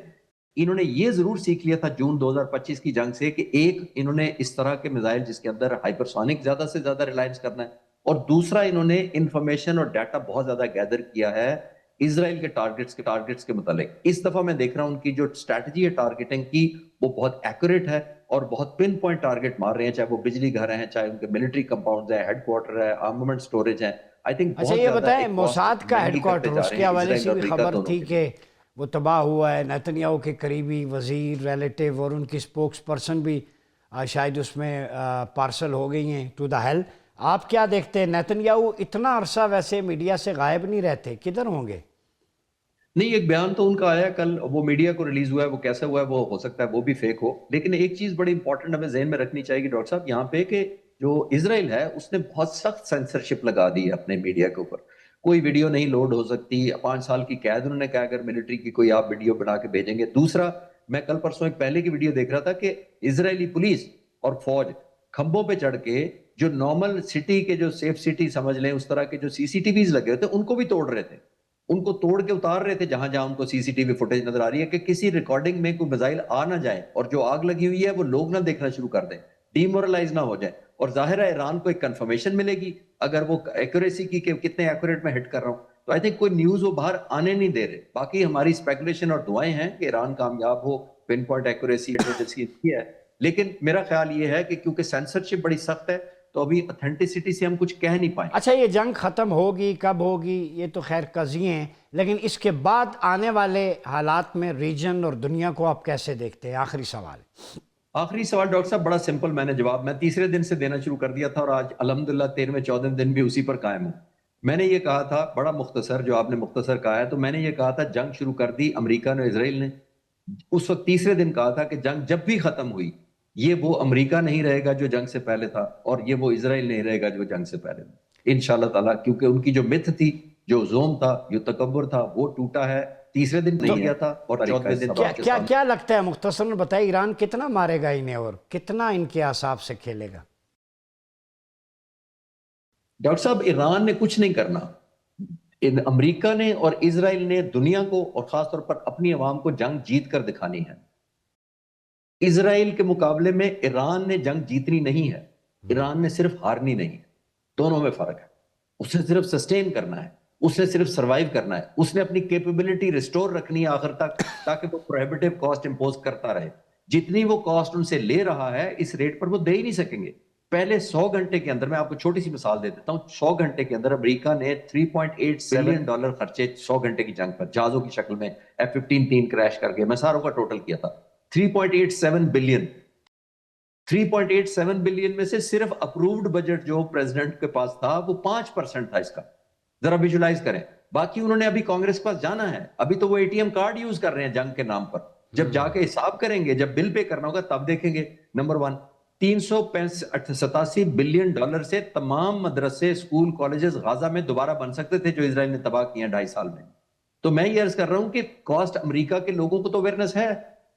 انہوں نے یہ ضرور سیکھ لیا تھا جون 2025 کی جنگ سے کہ ایک انہوں نے اس طرح کے میزائل جس کے اندر ہائپرسونک زیادہ سے زیادہ ریلائنس کرنا ہے، اور دوسرا انہوں نے انفارمیشن اور ڈیٹا بہت زیادہ گیدر کیا ہے اسرائیل کے ٹارگٹس کے متعلق. اس دفعہ میں دیکھ رہا ہوں ان کی جو اسٹریٹجی ہے ٹارگیٹنگ کی وہ بہت ایکوریٹ ہے اور بہت پن پوائنٹ ٹارگٹ مار رہے ہیں, چاہے وہ بجلی گھر ہیں, چاہے ان کے ملٹری کمپاؤنڈز ہیں, ہیڈ کوارٹر ہے, آرمامنٹ سٹوریج ہیں. آئی تھنک اچھا یہ بتائیں, موساد کا ہیڈ کوارٹر, اس کے حوالے سے بھی خبر تھی کہ وہ تباہ ہوا ہے. نیتنیاہو کے قریبی وزیر, ریلیٹیو اور ان کی اسپوکس پرسن بھی شاید اس میں پارسل ہو گئی ہیں ٹو دا ہیل. آپ کیا دیکھتے ہیں؟ نیتنیاہو اتنا عرصہ ویسے میڈیا سے غائب نہیں رہتے, کدھر ہوں گے؟ نہیں, ایک بیان تو ان کا آیا کل, وہ میڈیا کو ریلیز ہوا ہے, وہ کیسا ہوا ہے وہ ہو سکتا ہے وہ بھی فیک ہو. لیکن ایک چیز بڑی امپورٹنٹ ہمیں ذہن میں رکھنی چاہیے کہ ڈاکٹر صاحب یہاں پہ کہ جو اسرائیل ہے اس نے بہت سخت سینسرشپ لگا دی ہے اپنے میڈیا کے اوپر. کوئی ویڈیو نہیں لوڈ ہو سکتی, 5 سال کی قید انہوں نے کہا اگر ملٹری کی کوئی آپ ویڈیو بنا کے بھیجیں گے. دوسرا, میں کل پرسوں ایک پہلے کی ویڈیو دیکھ رہا تھا کہ اسرائیلی پولیس اور فوج کھمبوں پہ چڑھ کے جو نارمل سٹی کے جو سیف سٹی سمجھ لیں اس طرح کے جو سی سی ٹی ویز لگے ہوتے ان کو بھی توڑ رہے تھے, ان کو توڑ کے اتار رہے تھے جہاں جہاں ان کو سی سی ٹی وی فوٹیج نظر آ رہی ہے کہ کسی ریکارڈنگ میں کوئی میزائل آ نہ جائے اور جو آگ لگی ہوئی ہے وہ لوگ نہ دیکھنا شروع کر دیں, ڈی مورلائز نہ ہو جائے. اور ظاہر ہے ایران کو ایک کنفرمیشن ملے گی اگر وہ ایکوریسی کی کہ کتنے ایکوریٹ میں ہٹ کر رہا ہوں. تو آئی تھنک کوئی نیوز وہ باہر آنے نہیں دے رہے. باقی ہماری اسپیکولیشن اور دعائیں ہیں کہ ایران کامیاب ہو, پن پوائنٹ ایکوریسی جس کی ہے. لیکن میرا خیال یہ ہے کہ کیونکہ سینسرشپ بڑی سخت ہے تو ابھی اتھینٹسٹی سے ہم کچھ کہہ نہیں پائیں. اچھا یہ جنگ ختم ہوگی, کب ہوگی یہ تو خیر قضیے ہیں, لیکن اس کے بعد آنے والے حالات میں ریجن اور دنیا کو آپ کیسے دیکھتے ہیں؟ آخری سوال. آخری سوال ڈاکٹر صاحب بڑا سمپل, میں نے جواب میں تیسرے دن سے دینا شروع کر دیا تھا اور آج الحمدللہ 13ویں 14ویں دن بھی اسی پر قائم ہوں. میں نے یہ کہا تھا, بڑا مختصر جو آپ نے مختصر کہا ہے, تو میں نے یہ کہا تھا جنگ شروع کر دی امریکہ نے, اسرائیل نے. اس وقت تیسرے دن کہا تھا کہ جنگ جب بھی ختم ہوئی یہ وہ امریکہ نہیں رہے گا جو جنگ سے پہلے تھا اور یہ وہ اسرائیل نہیں رہے گا جو جنگ سے پہلے تھا انشاءاللہ تعالیٰ, کیونکہ ان کی جو متھ تھی, جو زوم تھا, جو تکبر تھا, وہ ٹوٹا ہے. تیسرے دن نہیں کیا تھا اور 14ویں دن کیا لگتا ہے مختصراً بتائیں, ایران کتنا مارے گا انہیں اور کتنا ان کے اعصاب سے کھیلے گا؟ ڈاکٹر صاحب ایران نے کچھ نہیں کرنا, امریکہ نے اور اسرائیل نے دنیا کو اور خاص طور پر اپنی عوام کو جنگ جیت کر دکھانی ہے. اسرائیل کے مقابلے میں ایران نے جنگ جیتنی نہیں ہے, ایران نے صرف ہارنی نہیں ہے. دونوں میں فرق ہے. اس نے صرف سسٹین کرنا ہے, اس نے صرف سروائیو کرنا ہے, اس نے اپنی کیپیبلٹی ریسٹور رکھنی ہے آخر تک تاکہ وہ پروہیبٹیو کاسٹ امپوز کرتا رہے. جتنی وہ کاسٹ ان سے لے رہا ہے اس ریٹ پر وہ دے ہی نہیں سکیں گے. پہلے 100 گھنٹے کے اندر, میں آپ کو چھوٹی سی مثال دے دیتا ہوں, 100 گھنٹے کے اندر امریکہ نے $3.8 بلین خرچے 100 گھنٹے کی جنگ پر, جہازوں کی شکل میں. F-15 3 کریش کر گئے, میں ساروں کا ٹوٹل کیا تھا 3.87 بلین. 3.87 بلین میں سے صرف اپرووڈ بجٹ جو پریزیڈنٹ کے پاس تھا وہ 5% تھا اس کا. ذرا ویژولائز کریں. باقی انہوں نے ابھی کانگریس کے پاس جانا ہے, ابھی تو وہ ATM کارڈ یوز کر رہے ہیں جنگ کے نام پر. جب جا کے حساب کریں گے, جب بل پے کرنا ہوگا تب دیکھیں گے. نمبر 1, $387 بلین سے تمام مدرسے, اسکول, کالجز غازہ میں دوبارہ بن سکتے تھے جو اسرائیل نے تباہ کیے ہیں 2.5 سال میں. تو میں یہ عرض کر رہا ہوں کہ کاسٹ امریکہ کے لوگوں کو تو اویئرنس ہے,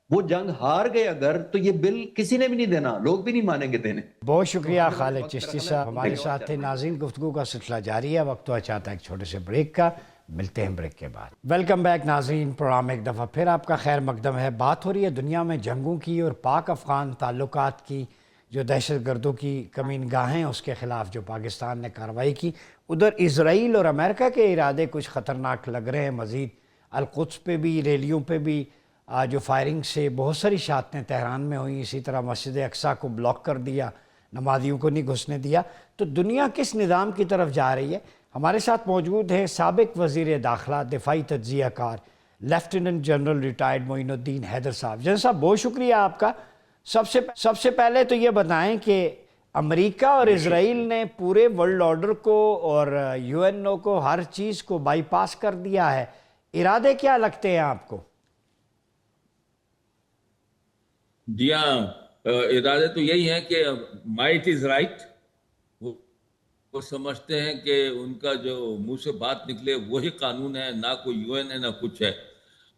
وہ جنگ ہار گئے اگر تو یہ بل کسی نے بھی نہیں دینا, لوگ بھی نہیں مانیں گے دینے. بہت شکریہ خالد چشتی صاحب, ہمارے ساتھ تھے. ناظرین گفتگو کا سلسلہ جاری ہے, وقت ہوا چاہتا ہے ایک چھوٹے سے بریک کا, ملتے ہیں بریک کے بعد. ویلکم بیک ناظرین, پروگرام ایک دفعہ پھر آپ کا خیر مقدم ہے. بات ہو رہی ہے دنیا میں جنگوں کی اور پاک افغان تعلقات کی, جو دہشت گردوں کی کمین گاہیں اس کے خلاف جو پاکستان نے کارروائی کی. ادھر اسرائیل اور امریکہ کے ارادے کچھ خطرناک لگ رہے ہیں. مزید القدس پہ بھی, ریلیوں پہ بھی جو فائرنگ سے بہت ساری شہادتیں تہران میں ہوئیں. اسی طرح مسجد اقصیٰ کو بلاک کر دیا, نمازیوں کو نہیں گھسنے دیا. تو دنیا کس نظام کی طرف جا رہی ہے؟ ہمارے ساتھ موجود ہیں سابق وزیر داخلہ, دفاعی تجزیہ کار, لیفٹیننٹ جنرل ریٹائرڈ معین الدین حیدر صاحب. جنرل صاحب بہت شکریہ آپ کا. سب سے پہلے تو یہ بتائیں کہ امریکہ اور اسرائیل نے پورے ورلڈ آرڈر کو اور UNO کو, ہر چیز کو بائی پاس کر دیا ہے. ارادے کیا لگتے ہیں آپ کو؟ جی ہاں, ارادے تو یہی ہیں کہ مائٹ از رائٹ. وہ سمجھتے ہیں کہ ان کا جو منہ سے بات نکلے وہی قانون ہے, نہ کوئی UN ہے نہ کچھ ہے.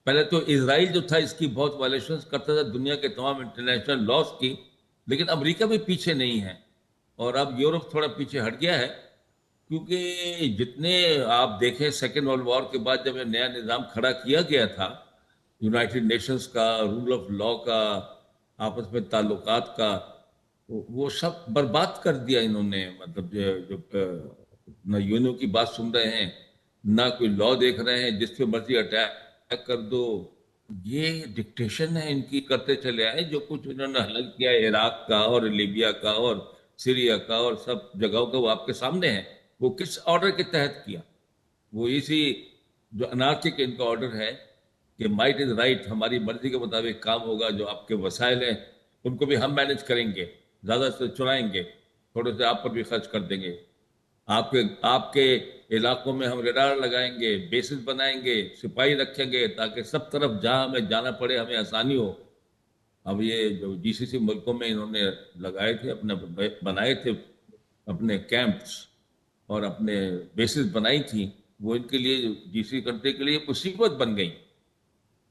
پہلے تو اسرائیل جو تھا اس کی بہت وائلیشنز کرتا تھا دنیا کے تمام انٹرنیشنل لاز کی, لیکن امریکہ بھی پیچھے نہیں ہے. اور اب یورپ تھوڑا پیچھے ہٹ گیا ہے, کیونکہ جتنے آپ دیکھیں سیکنڈ ورلڈ وار کے بعد جب یہ نیا نظام کھڑا کیا گیا تھا, یونائٹڈ نیشنز کا, رول آف لا کا, آپس میں تعلقات کا, وہ سب برباد کر دیا انہوں نے. مطلب جو نہ یونیوں کی بات سن رہے ہیں، نہ کوئی لا دیکھ رہے ہیں، جس پہ مرضی اٹیک کر دو. یہ ڈکٹیشن ہے ان کی کرتے چلے آئے. جو کچھ انہوں نے حل کیا ہے عراق کا اور لیبیا کا اور سیریا کا اور سب جگہوں کا، وہ آپ کے سامنے ہے. وہ کس آرڈر کے تحت کیا؟ وہ اسی جو انارکک ان کا آرڈر ہے کہ مائٹ از رائٹ، ہماری مرضی کے مطابق کام ہوگا. جو آپ کے وسائل ہیں ان کو بھی ہم مینج کریں گے، زیادہ سے چلائیں گے، تھوڑے سے آپ پر بھی خرچ کر دیں گے. آپ کے علاقوں میں ہم ریڈار لگائیں گے، بیسز بنائیں گے، سپاہی رکھیں گے، تاکہ سب طرف جہاں ہمیں جانا پڑے ہمیں آسانی ہو. اب یہ جو جی سی سی ملکوں میں انہوں نے لگائے تھے، اپنے بنائے تھے اپنے کیمپس اور اپنے بیسز بنائی تھیں، وہ ان کے لیے جی سی کنٹری کے لیے مصیبت بن گئی.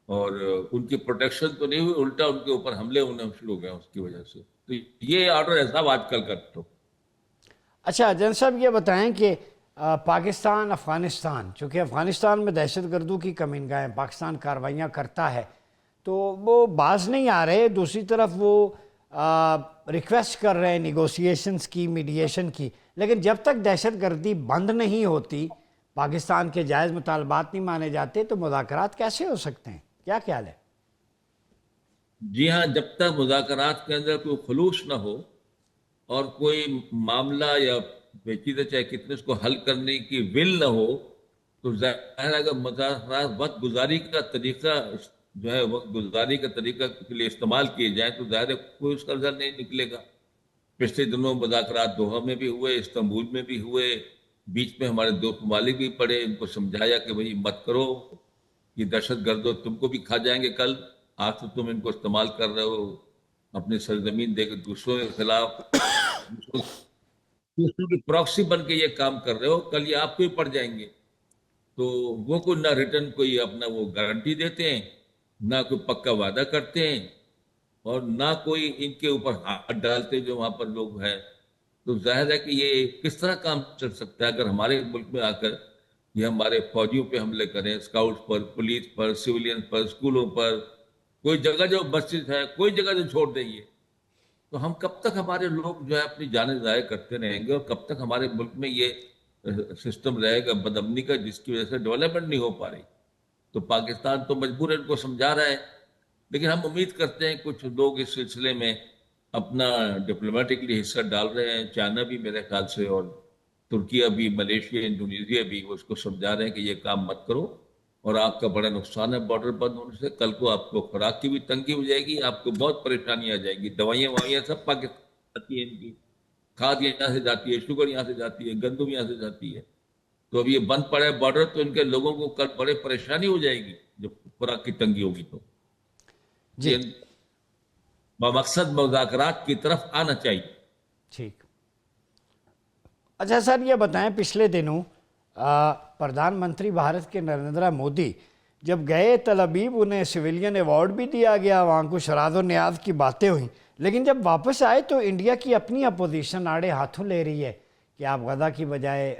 اور ان کی پروٹیکشن تو نہیں ہوئی، الٹا ان کے اوپر حملے ہونے شروع ہو گئے اس کی وجہ سے. تو یہ آرڈر ہے صاحب آج کل کا. تو اچھا جن صاحب یہ بتائیں کہ پاکستان افغانستان، چونکہ افغانستان میں دہشت گردوں کی کمینگاہیں پاکستان کارروائیاں کرتا ہے، تو وہ باز نہیں آ رہے. دوسری طرف وہ ریکویسٹ کر رہے ہیں نیگوسیشنز کی، میڈیشن کی، لیکن جب تک دہشت گردی بند نہیں ہوتی، پاکستان کے جائز مطالبات نہیں مانے جاتے، تو مذاکرات کیسے ہو سکتے ہیں؟ کیا خیال ہے؟ جی ہاں، جب تک مذاکرات کے اندر کوئی خلوص نہ ہو اور کوئی معاملہ یا پیچیدہ چاہے کتنے اس کو حل کرنے کی ول نہ ہو، تو ظاہر ہے اگر مذاکرات وقت گزاری کا طریقہ جو ہے وقت گزاری کا طریقہ کے لیے استعمال کیے جائیں، تو ظاہر ہے کوئی اس کا رزلٹ نہیں نکلے گا. پچھلے دنوں مذاکرات دوحہ میں بھی ہوئے، استنبول میں بھی ہوئے. بیچ میں ہمارے دو ممالک بھی پڑے، ان کو سمجھایا کہ بھئی مت کرو، یہ دہشت گردوں تم کو بھی کھا جائیں گے کل. آج تو تم ان کو استعمال کر رہے ہو اپنی سرزمین دے کے دوسروں کے خلاف، دوسروں کی پراکسی بن کے یہ کام کر رہے ہو، کل یہ آپ کو ہی پڑ جائیں گے. تو وہ کوئی نہ ریٹرن کوئی اپنا وہ گارنٹی دیتے ہیں، نہ کوئی پکا وعدہ کرتے ہیں، اور نہ کوئی ان کے اوپر ہاتھ ڈالتے جو وہاں پر لوگ ہیں. تو ظاہر ہے کہ یہ کس طرح کام چل سکتا ہے اگر ہمارے ملک میں آ کر یہ ہمارے فوجیوں پہ حملے کریں، اسکاؤٹس پر، پولیس پر، سویلین پر، اسکولوں پر. کوئی جگہ جو مسجد ہے، کوئی جگہ جو چھوڑ دیں گے، تو ہم کب تک ہمارے لوگ جو ہے اپنی جانیں ضائع کرتے رہیں گے، اور کب تک ہمارے ملک میں یہ سسٹم رہے گا بد امنی کا، جس کی وجہ سے ڈیولپمنٹ نہیں ہو پا رہی. تو پاکستان تو مجبور ہے ان کو سمجھا رہا ہے، لیکن ہم امید کرتے ہیں کچھ لوگ اس سلسلے میں اپنا ڈپلومیٹکلی حصہ ڈال رہے ہیں. چائنا بھی میرے خیال سے، اور ترکیہ بھی، ملیشیا، انڈونیزیا بھی، وہ اس کو سمجھا رہے ہیں کہ یہ کام مت کرو، اور آپ کا بڑا نقصان ہے بارڈر بند ہونے سے. کل کو آپ کو خوراک کی بھی تنگی ہو جائے گی، آپ کو بہت پریشانی آ جائے گی. دوائیاں سب پاکستان جاتی ہیں، ان کی کھاد یہاں سے جاتی ہے، شوگر یہاں سے جاتی ہے، گندم یہاں سے جاتی ہے. تو اب یہ بند پڑا ہے بارڈر، تو ان کے لوگوں کو کل بڑے پریشانی ہو جائے گی جب خوراک کی تنگی ہوگی. تو جی یہ بمقصد مذاکرات کی طرف آنا چاہیے. ٹھیک. اچھا سر یہ بتائیں، پچھلے دنوں پردھان منتری بھارت کے نریندر مودی جب گئے تل ابیب، انہیں سویلین ایوارڈ بھی دیا گیا، وہاں کو شراد و نیاز کی باتیں ہوئیں، لیکن جب واپس آئے تو انڈیا کی اپنی اپوزیشن آڑے ہاتھوں لے رہی ہے کہ آپ غزہ کی بجائے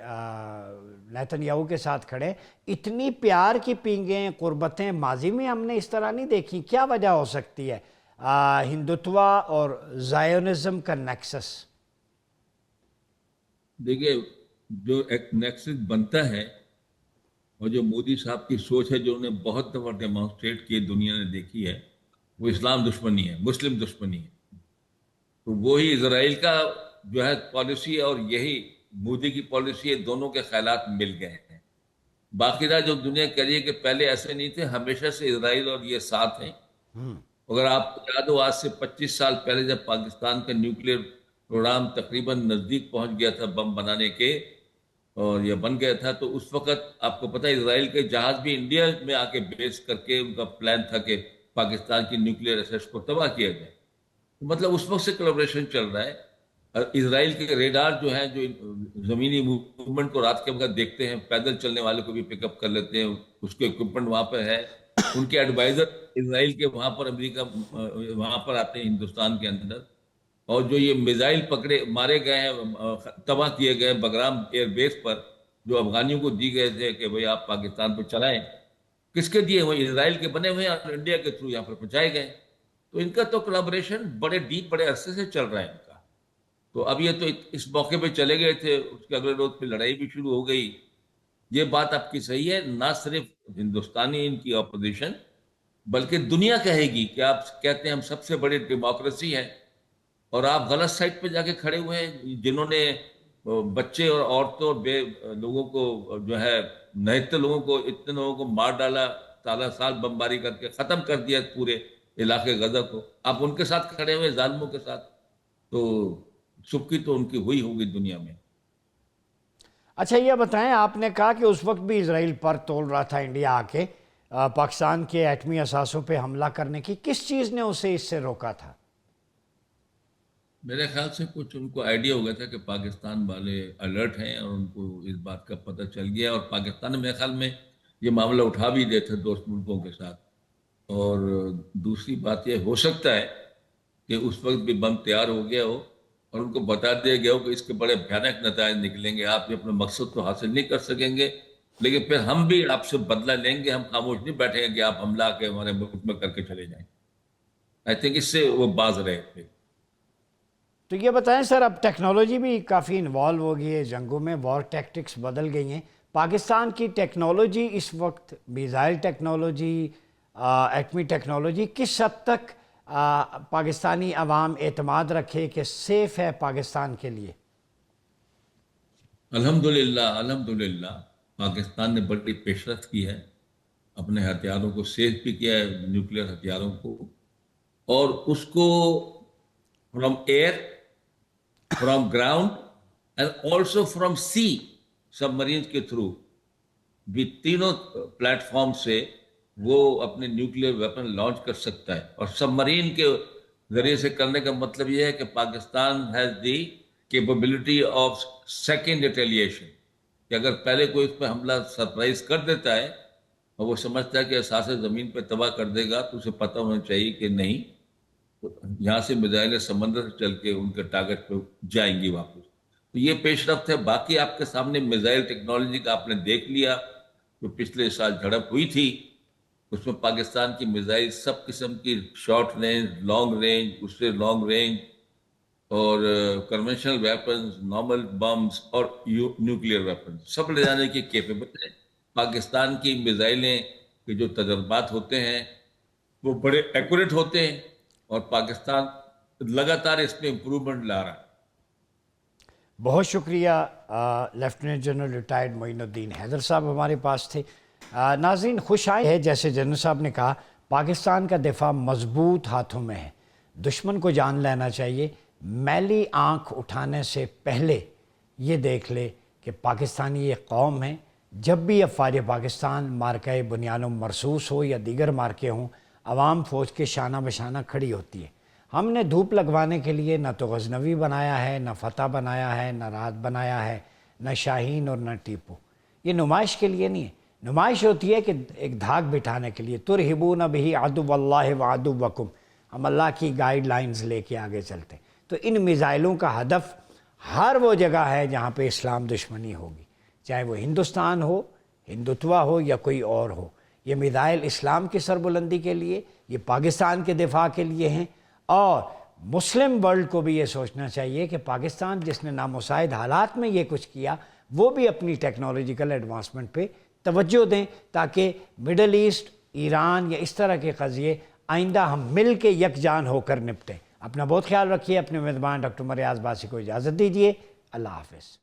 نیتن یاہو کے ساتھ کھڑے. اتنی پیار کی پینگیں، قربتیں ماضی میں ہم نے اس طرح نہیں دیکھی. کیا وجہ ہو سکتی ہے ہندوتوا اور زائونزم کا نیکسس؟ دیکھیے، جو ایک نیکسس بنتا ہے، اور جو مودی صاحب کی سوچ ہے جو انہیں بہت دفعہ ڈیمانسٹریٹ کی دنیا نے دیکھی ہے، وہ اسلام دشمنی ہے، مسلم دشمنی ہے. تو وہی اسرائیل کا جو ہے پالیسی ہے، اور یہی مودی کی پالیسی ہے، دونوں کے خیالات مل گئے ہیں. باقی رہا جو دنیا کہہ رہی ہے کہ پہلے ایسے نہیں تھے، ہمیشہ سے اسرائیل اور یہ ساتھ ہیں. اگر آپ کو یاد ہو، آج سے 25 سال پہلے جب پاکستان کا نیوکلیئر پروگرام تقریباً نزدیک پہنچ گیا تھا بم بنانے کے، اور یہ بن گیا تھا، تو اس وقت آپ کو پتہ ہے اسرائیل کے جہاز بھی انڈیا میں آ کے بیس کر کے ان کا پلان تھا کہ پاکستان کی نیوکلیئر اسیٹس کو تباہ کیا جائے. مطلب اس وقت سے کولیبریشن چل رہا ہے. اور اسرائیل کے ریڈار جو ہیں، جو زمینی موومنٹ کو رات کے وقت دیکھتے ہیں، پیدل چلنے والے کو بھی پک اپ کر لیتے ہیں، اس کے اکوپمنٹ وہاں پہ ہے. ان کے ایڈوائزر اسرائیل کے وہاں پر امریکہ وہاں پر آتے ہیں ہندوستان کے اندر. اور جو یہ میزائل مارے گئے ہیں، تباہ کیے گئے بگرام ایئر بیس پر، جو افغانیوں کو دی گئے تھے کہ بھئی آپ پاکستان پہ چلائیں، کس کے دیے ہوئے؟ اسرائیل کے بنے ہوئے ہیں، اور انڈیا کے تھرو یہاں پر پہنچائے گئے. تو ان کا تو کولابریشن بڑے ڈیپ، بڑے عرصے سے چل رہا ہے ان کا. تو اب یہ تو اس موقع پہ چلے گئے تھے، اس کے اگلے روز پہ لڑائی بھی شروع ہو گئی. یہ بات آپ کی صحیح ہے، نہ صرف ہندوستانی ان کی اپوزیشن بلکہ دنیا کہے گی کہ آپ کہتے ہیں ہم سب سے بڑی ڈیموکریسی ہے اور آپ غلط سائٹ پہ جا کے کھڑے ہوئے ہیں. جنہوں نے بچے اور عورتوں اور بے لوگوں کو جو ہے نہتے لوگوں کو، اتنے لوگوں کو مار ڈالا، سالہ سال بمباری کر کے ختم کر دیا پورے علاقے غزہ کو، آپ ان کے ساتھ کھڑے ہوئے ظالموں کے ساتھ. تو سکی تو ان کی ہوئی ہوگی دنیا میں. اچھا یہ بتائیں، آپ نے کہا کہ اس وقت بھی اسرائیل پر تول رہا تھا انڈیا آ کے پاکستان کے ایٹمی اثاثوں پہ حملہ کرنے کی، کس چیز نے اسے اس سے روکا تھا؟ میرے خیال سے کچھ ان کو آئیڈیا ہو گیا تھا کہ پاکستان والے الرٹ ہیں اور ان کو اس بات کا پتہ چل گیا، اور پاکستان نے میرے خیال میں یہ معاملہ اٹھا بھی دیا تھا دوست ملکوں کے ساتھ. اور دوسری بات یہ ہو سکتا ہے کہ اس وقت بھی بم تیار ہو گیا ہو اور ان کو بتا دیا گیا ہو کہ اس کے بڑے بھیانک نتائج نکلیں گے، آپ یہ اپنے مقصد کو حاصل نہیں کر سکیں گے، لیکن پھر ہم بھی آپ سے بدلہ لیں گے، ہم خاموش نہیں بیٹھیں گے کہ آپ حملہ کے ہمارے ملک میں کر کے چلے جائیں. آئی تھنک اس سے وہ باز رہے تھے. تو یہ بتائیں سر، اب ٹیکنالوجی بھی کافی انوالو ہو گئی ہے جنگوں میں، وار ٹیکٹکس بدل گئی ہیں. پاکستان کی ٹیکنالوجی اس وقت، میزائل ٹیکنالوجی، ایٹمی ٹیکنالوجی، کس حد تک پاکستانی عوام اعتماد رکھے کہ سیف ہے پاکستان کے لیے؟ الحمدللہ پاکستان نے بڑی پیش رفت کی ہے، اپنے ہتھیاروں کو سیف بھی کیا ہے، نیوکلیر ہتھیاروں کو، اور اس کو from air, from ground and also from sea, submarines کے تھرو بھی، تینوں پلیٹ فارم سے وہ اپنے نیوکلیر ویپن لانچ کر سکتا ہے. اور سب مرین کے ذریعے سے کرنے کا مطلب یہ ہے کہ Pakistan has the capability of second retaliation, کہ اگر پہلے کوئی اس پہ حملہ سرپرائز کر دیتا ہے اور وہ سمجھتا ہے کہ احساس زمین پہ تباہ کر دے گا، تو اسے پتہ ہونا چاہیے کہ نہیں، یہاں سے میزائلیں سمندر سے چل کے ان کے ٹارگٹ پہ جائیں گی واپس. تو یہ پیش رفت ہے. باقی آپ کے سامنے میزائل ٹیکنالوجی کا آپ نے دیکھ لیا، جو پچھلے سال جھڑپ ہوئی تھی، اس میں پاکستان کی میزائل سب قسم کی، شارٹ رینج، لانگ رینج، اس سے لانگ رینج، اور کنونشنل ویپنز، نارمل بمز اور نیوکلیر ویپنز سب لے جانے کی کیپیبل ہے. پاکستان کی میزائلیں کے جو تجربات ہوتے ہیں وہ بڑے ایکوریٹ ہوتے ہیں، اور پاکستان لگاتار اس میں امپرومنٹ لا رہا ہے. بہت شکریہ لیفٹیننٹ جنرل ریٹائرڈ معین الدین حیدر صاحب ہمارے پاس تھے. ناظرین، خوش آئے ہے، جیسے جنرل صاحب نے کہا، پاکستان کا دفاع مضبوط ہاتھوں میں ہے. دشمن کو جان لینا چاہیے، میلی آنکھ اٹھانے سے پہلے یہ دیکھ لے کہ پاکستانی یہ قوم ہے. جب بھی افواج پاکستان مارکہ بنیان و مرصوص ہو یا دیگر مارکے ہوں، عوام فوج کے شانہ بشانہ کھڑی ہوتی ہے. ہم نے دھوپ لگوانے کے لیے نہ تو غزنوی بنایا ہے، نہ فتح بنایا ہے، نہ رات بنایا ہے، نہ شاہین اور نہ ٹیپو. یہ نمائش کے لیے نہیں ہے. نمائش ہوتی ہے کہ ایک دھاگ بٹھانے کے لیے، ترہبون بہ عدو اللہ و عدوکم، ہم اللہ کی گائیڈ لائنز لے کے آگے چلتے ہیں. تو ان میزائلوں کا ہدف ہر وہ جگہ ہے جہاں پہ اسلام دشمنی ہوگی، چاہے وہ ہندوستان ہو، ہندوتوا ہو یا کوئی اور ہو. یہ میزائل اسلام کی سربلندی کے لیے، یہ پاکستان کے دفاع کے لیے ہیں. اور مسلم ورلڈ کو بھی یہ سوچنا چاہیے کہ پاکستان جس نے نامساعد حالات میں یہ کچھ کیا، وہ بھی اپنی ٹیکنالوجیکل ایڈوانسمنٹ پہ توجہ دیں، تاکہ مڈل ایسٹ، ایران یا اس طرح کے قضیے آئندہ ہم مل کے یکجان ہو کر نپٹیں. اپنا بہت خیال رکھیے. اپنے میزبان ڈاکٹر عمر ریاض باسی کو اجازت دیجیے. اللہ حافظ.